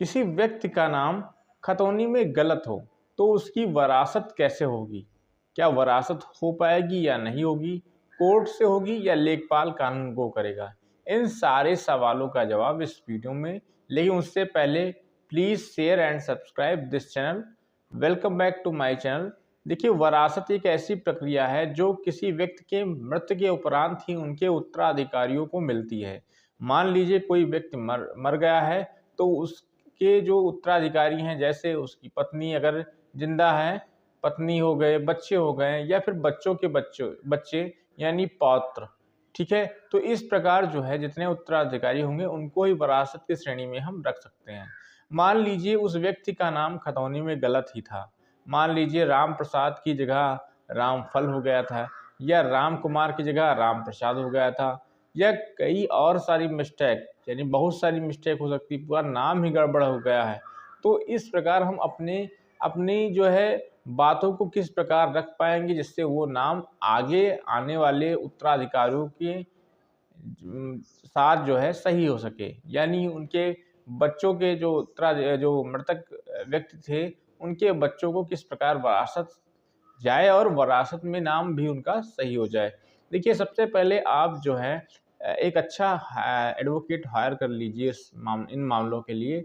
किसी व्यक्ति का नाम खतौनी में गलत हो तो उसकी वरासत कैसे होगी? क्या वरासत हो पाएगी या नहीं होगी? कोर्ट से होगी या लेखपाल कानून को करेगा? इन सारे सवालों का जवाब इस वीडियो में, लेकिन उससे पहले please share and subscribe this channel. Welcome back to my channel. देखिए, वरासत एक ऐसी प्रक्रिया है जो किसी व्यक्ति के मृत्यु के उपरांत ही उनके उत्तराधिकारियों को मिलती है। मान लीजिए कोई व्यक्ति मर गया है तो उसके जो उत्तराधिकारी हैं, जैसे उसकी पत्नी अगर जिंदा है, पत्नी हो गए, बच्चे हो गए, या फिर बच्चों के बच्चे यानी पौत्र, ठीक है। तो इस प्रकार जो है जितने उत्तराधिकारी होंगे उनको ही वरासत की श्रेणी में हम रख सकते हैं। मान लीजिए उस व्यक्ति का नाम खतौनी में गलत ही था। मान लीजिए राम प्रसाद की जगह रामफल हो गया था, या राम कुमार की जगह राम प्रसाद हो गया था, या कई और सारी मिस्टेक, यानी बहुत सारी मिस्टेक हो सकती है, पूरा नाम ही गड़बड़ हो गया है। तो इस प्रकार हम अपनी जो है बातों को किस प्रकार रख पाएंगे जिससे वो नाम आगे आने वाले उत्तराधिकारियों के साथ जो है सही हो सके, यानी उनके बच्चों के जो मृतक व्यक्ति थे उनके बच्चों को किस प्रकार वरासत जाए और वरासत में नाम भी उनका सही हो जाए। देखिए, सबसे पहले आप जो है एक अच्छा एडवोकेट हायर कर लीजिए इन मामलों के लिए।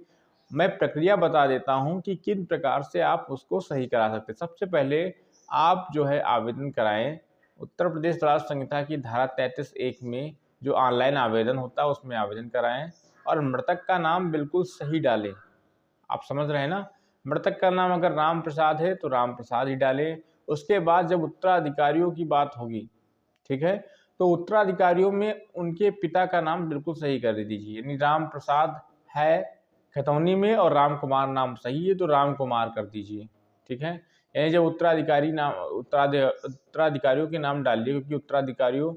मैं प्रक्रिया बता देता हूं कि किन प्रकार से आप उसको सही करा सकते हैं। सबसे पहले आप जो है आवेदन कराएं उत्तर प्रदेश राज्य संहिता की धारा 33(1) में, जो ऑनलाइन आवेदन होता है उसमें आवेदन कराएं, और मृतक का नाम बिल्कुल सही डालें। आप समझ रहे हैं ना? मृतक का नाम अगर राम प्रसाद है तो राम प्रसाद ही डालें। उसके बाद जब उत्तराधिकारियों की बात होगी, ठीक है, तो उत्तराधिकारियों में उनके पिता का नाम बिल्कुल सही कर दीजिए। यानी राम प्रसाद है खतौनी में और राम कुमार नाम सही है तो राम कुमार कर दीजिए, ठीक है। यानी जब उत्तराधिकारियों के नाम डालिए, क्योंकि उत्तराधिकारियों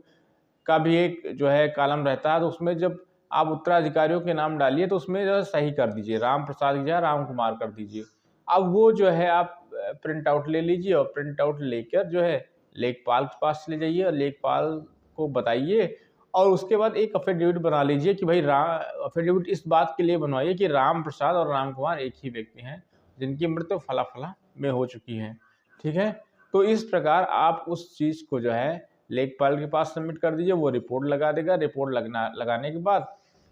का भी एक जो है कॉलम रहता है, तो उसमें जब आप उत्तराधिकारियों के नाम डालिए तो उसमें जो है सही कर दीजिए, राम प्रसाद की जगह राम कुमार कर दीजिए। अब वो जो है आप प्रिंट आउट ले लीजिए, और प्रिंट आउट लेकर जो है लेखपाल के पास चले जाइए और लेखपाल को बताइए, और उसके बाद एक अफिडेविट बना लीजिए कि भाई अफिडेविट इस बात के लिए बनवाइए कि राम प्रसाद और राम कुमार एक ही व्यक्ति हैं जिनकी मृत्यु फला फला में हो चुकी है, ठीक है। तो इस प्रकार आप उस चीज़ को जो है लेखपाल के पास सबमिट कर दीजिए, वो रिपोर्ट लगा देगा। रिपोर्ट लगाने के बाद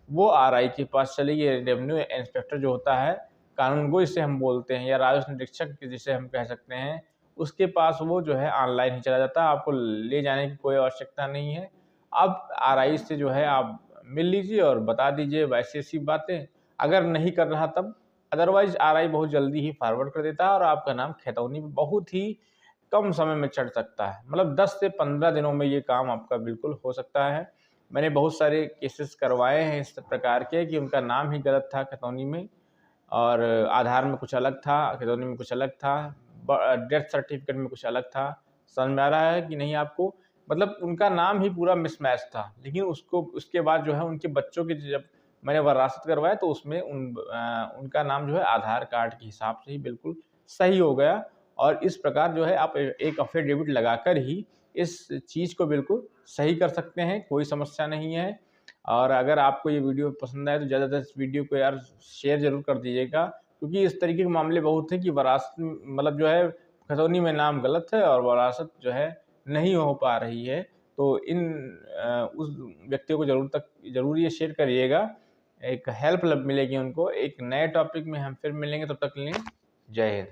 वो आरआई के पास चलेगी, रेवेन्यू इंस्पेक्टर जो होता है, कानूनगो जिसे हम बोलते हैं, या राजस्व निरीक्षक जिसे हम कह सकते हैं, उसके पास वो जो है ऑनलाइन ही चला जाता है। आपको ले जाने की कोई आवश्यकता नहीं है। अब आरआई से जो है आप मिल लीजिए और बता दीजिए वैसी ऐसी बातें, अगर नहीं कर रहा तब। अदरवाइज आरआई बहुत जल्दी ही फॉरवर्ड कर देता है और आपका नाम खतौनी में बहुत ही कम समय में चढ़ सकता है। मतलब 10 से 15 दिनों में ये काम आपका बिल्कुल हो सकता है। मैंने बहुत सारे केसेस करवाए हैं इस प्रकार के कि उनका नाम ही गलत था खतौनी में, और आधार में कुछ अलग था, खतौनी में कुछ अलग था, डेथ सर्टिफिकेट में कुछ अलग था। समझ में आ रहा है कि नहीं आपको? मतलब उनका नाम ही पूरा मिसमैच था, लेकिन उसके बाद जो है उनके बच्चों की जब मैंने वरासत करवाया तो उसमें उनका नाम जो है आधार कार्ड के हिसाब से ही बिल्कुल सही हो गया। और इस प्रकार जो है आप एक अफिडेविट लगाकर ही इस चीज़ को बिल्कुल सही कर सकते हैं, कोई समस्या नहीं है। और अगर आपको ये वीडियो पसंद आए तो ज़्यादातर इस वीडियो को यार शेयर ज़रूर कर दीजिएगा, क्योंकि इस तरीके के मामले बहुत हैं कि वरासत मतलब जो है खतौनी में नाम गलत है और वरासत जो है नहीं हो पा रही है। तो उस व्यक्तियों को ज़रूर ये शेयर करिएगा, एक हेल्प मिलेगी उनको। एक नए टॉपिक में हम फिर मिलेंगे, तब तक के लिए जय हिंद।